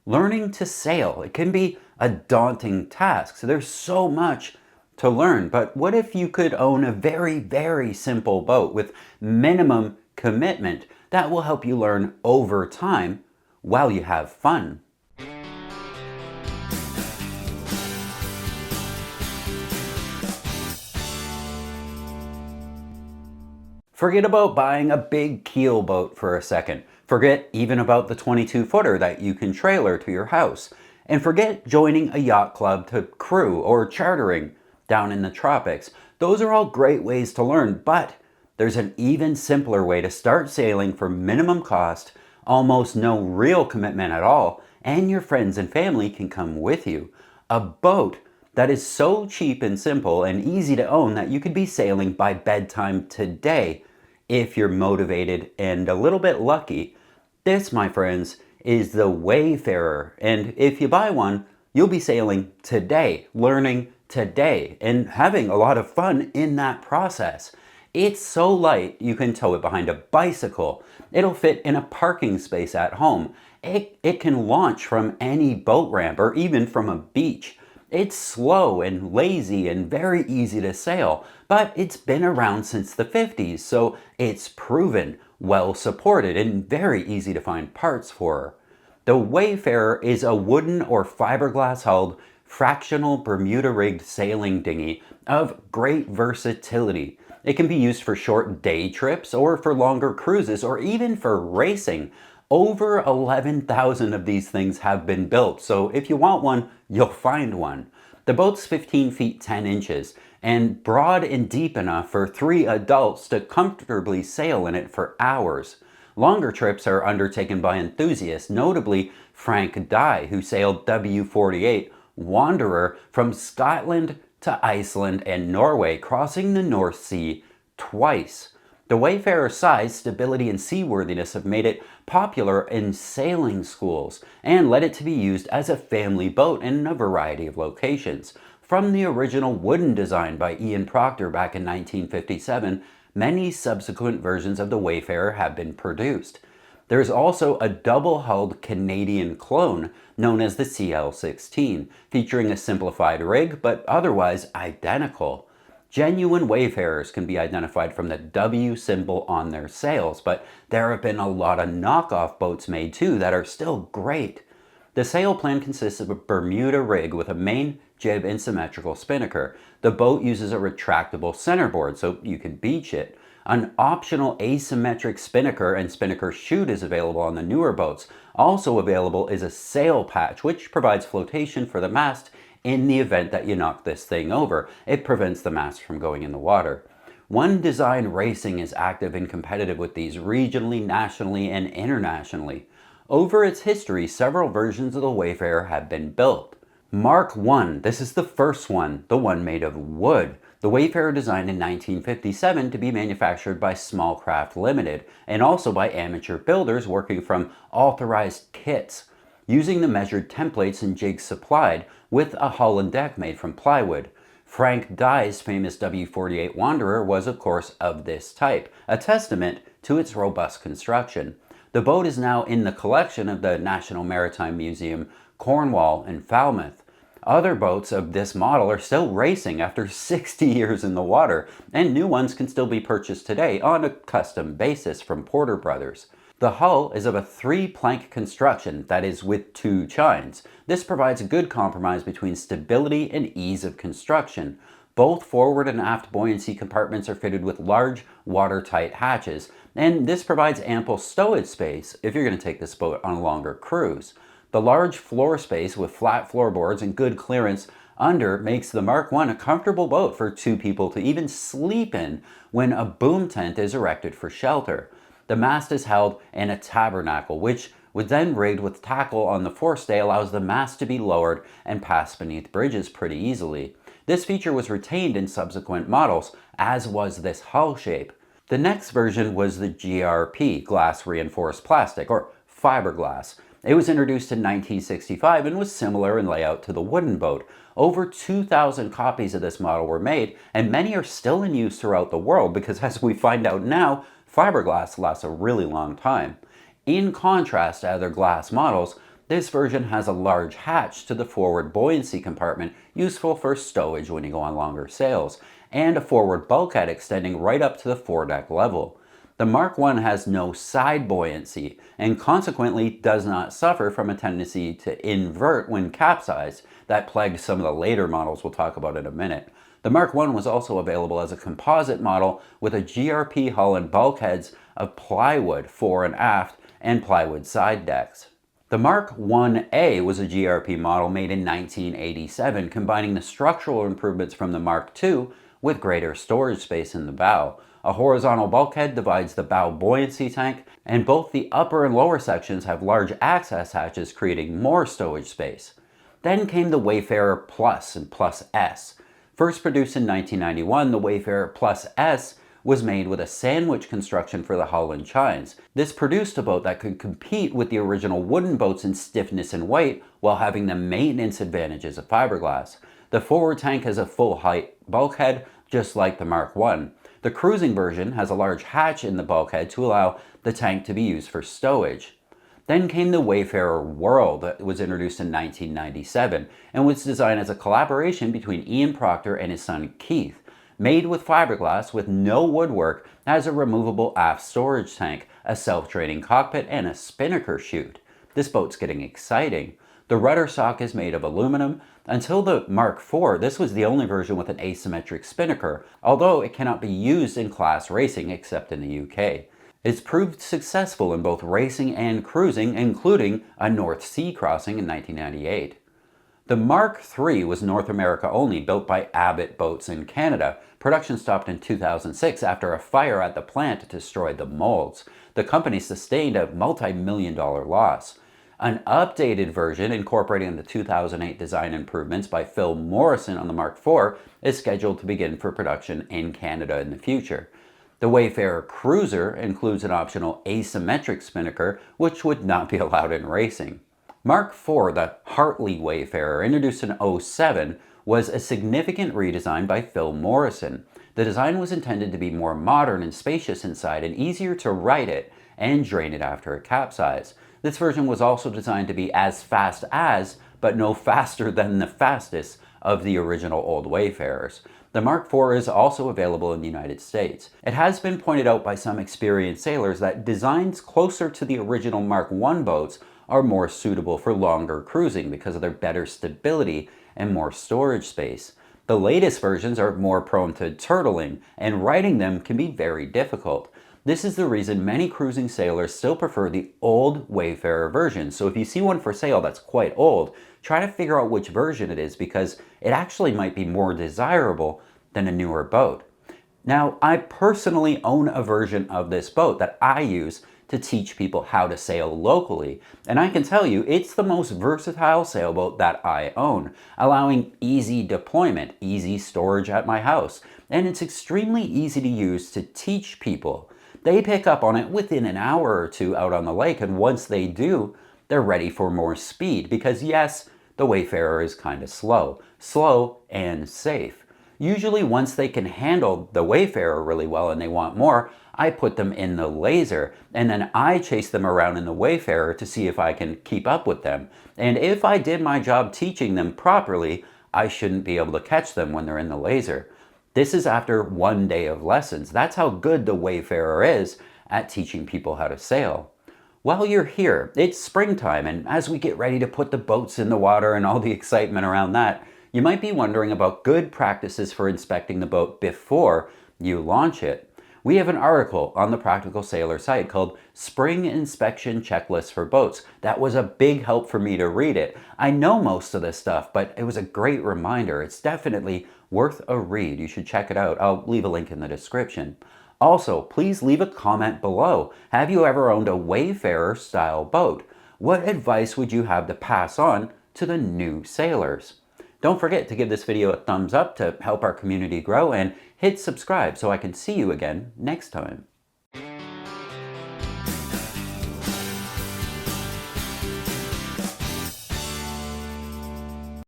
Learning to sail, it can be a daunting task. So there's so much to learn. But what if you could own a very, very simple boat with minimum commitment that will help you learn over time while you have fun? Forget about buying a big keel boat for a second. Forget even about the 22-footer that you can trailer to your house. And forget joining a yacht club to crew or chartering down in the tropics. Those are all great ways to learn, but there's an even simpler way to start sailing for minimum cost, almost no real commitment at all, and your friends and family can come with you. A boat that is so cheap and simple and easy to own that you could be sailing by bedtime today if you're motivated and a little bit lucky. This, my friends, is the Wayfarer. And if you buy one, you'll be sailing today, learning today, and having a lot of fun in that process. It's so light you can tow it behind a bicycle. It'll fit in a parking space at home. It can launch from any boat ramp or even from a beach. It's slow and lazy and very easy to sail, but it's been around since the 50s, so it's proven, well supported, and very easy to find parts for. The Wayfarer is a wooden or fiberglass hulled fractional Bermuda rigged sailing dinghy of great versatility. It can be used for short day trips or for longer cruises or even for racing. Over 11,000 of these things have been built, so if you want one, you'll find one. The boat's 15 feet 10 inches and broad and deep enough for 3 adults to comfortably sail in it for hours. Longer trips are undertaken by enthusiasts, notably Frank Dye, who sailed W48 Wanderer from Scotland to Iceland and Norway, crossing the North Sea twice. The Wayfarer's size, stability, and seaworthiness have made it popular in sailing schools and led it to be used as a family boat in a variety of locations. From the original wooden design by Ian Proctor back in 1957, many subsequent versions of the Wayfarer have been produced. There's also a double-hulled Canadian clone known as the CL16, featuring a simplified rig but otherwise identical. Genuine Wayfarers can be identified from the W symbol on their sails, but there have been a lot of knockoff boats made too that are still great. The sail plan consists of a Bermuda rig with a main jib and symmetrical spinnaker. The boat uses a retractable centerboard so you can beach it. An optional asymmetric spinnaker and spinnaker chute is available on the newer boats. Also available is a sail patch, which provides flotation for the mast in the event that you knock this thing over. It prevents the mast from going in the water. One Design Racing is active and competitive with these regionally, nationally, and internationally. Over its history, several versions of the Wayfarer have been built. Mark I, this is the first one, the one made of wood. The Wayfarer designed in 1957 to be manufactured by Small Craft Limited and also by amateur builders working from authorized kits, using the measured templates and jigs supplied with a hull and deck made from plywood. Frank Dye's famous W48 Wanderer was, of course, of this type, a testament to its robust construction. The boat is now in the collection of the National Maritime Museum, Cornwall and Falmouth. Other boats of this model are still racing after 60 years in the water, and new ones can still be purchased today on a custom basis from Porter Brothers. The hull is of a 3-plank construction, that is with 2 chines. This provides a good compromise between stability and ease of construction. Both forward and aft buoyancy compartments are fitted with large watertight hatches, and this provides ample stowage space if you're going to take this boat on a longer cruise. The large floor space with flat floorboards and good clearance under makes the Mark I a comfortable boat for 2 people to even sleep in when a boom tent is erected for shelter. The mast is held in a tabernacle, which was then rigged with tackle on the forestay allows the mast to be lowered and pass beneath bridges pretty easily. This feature was retained in subsequent models, as was this hull shape. The next version was the GRP, glass reinforced plastic, or fiberglass. It was introduced in 1965 and was similar in layout to the wooden boat. Over 2,000 copies of this model were made, and many are still in use throughout the world because, as we find out now, fiberglass lasts a really long time. In contrast to other glass models, This version has a large hatch to the forward buoyancy compartment, useful for stowage when you go on longer sails, and a forward bulkhead extending right up to the foredeck level. The Mark I has no side buoyancy and consequently does not suffer from a tendency to invert when capsized that plagued some of the later models we'll talk about in a minute. The Mark I was also available as a composite model with a GRP hull and bulkheads of plywood fore and aft and plywood side decks. The Mark I-A was a GRP model made in 1987, combining the structural improvements from the Mark II with greater storage space in the bow. A horizontal bulkhead divides the bow buoyancy tank, and both the upper and lower sections have large access hatches, creating more stowage space. Then came the Wayfarer Plus and Plus S. First produced in 1991, the Wayfarer Plus S was made with a sandwich construction for the hull and chines. This produced a boat that could compete with the original wooden boats in stiffness and weight while having the maintenance advantages of fiberglass. The forward tank has a full height bulkhead, just like the Mark I. The cruising version has a large hatch in the bulkhead to allow the tank to be used for stowage. Then came the Wayfarer World that was introduced in 1997 and was designed as a collaboration between Ian Proctor and his son Keith. Made with fiberglass with no woodwork, has a removable aft storage tank, a self-draining cockpit, and a spinnaker chute. This boat's getting exciting. The rudder sock is made of aluminum. Until the Mark IV, this was the only version with an asymmetric spinnaker, although it cannot be used in class racing except in the UK. It's proved successful in both racing and cruising, including a North Sea crossing in 1998. The Mark III was North America only, built by Abbott Boats in Canada. Production stopped in 2006 after a fire at the plant destroyed the molds. The company sustained a multi-million-dollar loss. An updated version incorporating the 2008 design improvements by Phil Morrison on the Mark IV is scheduled to begin for production in Canada in the future. The Wayfarer Cruiser includes an optional asymmetric spinnaker, which would not be allowed in racing. Mark IV, the Hartley Wayfarer, introduced in 2007, was a significant redesign by Phil Morrison. The design was intended to be more modern and spacious inside and easier to right it and drain it after a capsize. This version was also designed to be as fast as, but no faster than the fastest of the original old Wayfarers. The Mark IV is also available in the United States. It has been pointed out by some experienced sailors that designs closer to the original Mark I boats are more suitable for longer cruising because of their better stability and more storage space. The latest versions are more prone to turtling, and righting them can be very difficult. This is the reason many cruising sailors still prefer the old Wayfarer version. So if you see one for sale that's quite old, try to figure out which version it is because it actually might be more desirable than a newer boat. Now, I personally own a version of this boat that I use to teach people how to sail locally, and I can tell you it's the most versatile sailboat that I own, allowing easy deployment, easy storage at my house, and it's extremely easy to use to teach people. They pick up on it within an hour or two out on the lake, and once they do, they're ready for more speed because yes, the Wayfarer is kind of slow and safe. Usually once they can handle the Wayfarer really well and they want more, I put them in the Laser and then I chase them around in the Wayfarer to see if I can keep up with them. And if I did my job teaching them properly, I shouldn't be able to catch them when they're in the Laser. This is after 1 day of lessons. That's how good the Wayfarer is at teaching people how to sail. While you're here, it's springtime, and as we get ready to put the boats in the water and all the excitement around that, you might be wondering about good practices for inspecting the boat before you launch it. We have an article on the Practical Sailor site called Spring Inspection Checklist for Boats. That was a big help for me to read it. I know most of this stuff, but it was a great reminder. It's definitely worth a read. You should check it out. I'll leave a link in the description. Also, please leave a comment below. Have you ever owned a Wayfarer style boat? What advice would you have to pass on to the new sailors? Don't forget to give this video a thumbs up to help our community grow and hit subscribe so I can see you again next time.